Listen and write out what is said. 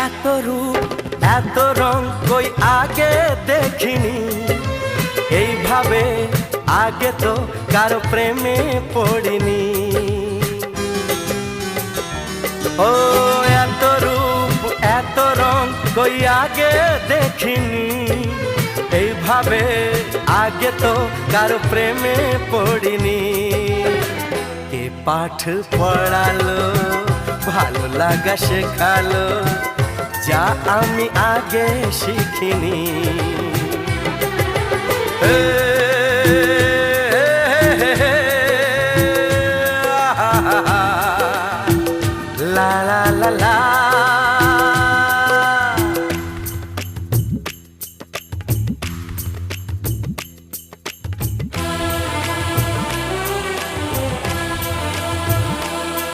এত রূপ এত রং কই আগে দেখিনি, এইভাবে আগে তো কারো প্রেমে পড়িনি। ও এত রূপ এত রং কই আগে দেখিনি, এইভাবে আগে তো কারো প্রেমে পড়িনি। কে পাঠ পড়ালো, ভালো লাগা শেখালো, যা আমি আগে শিখিনি। La la la la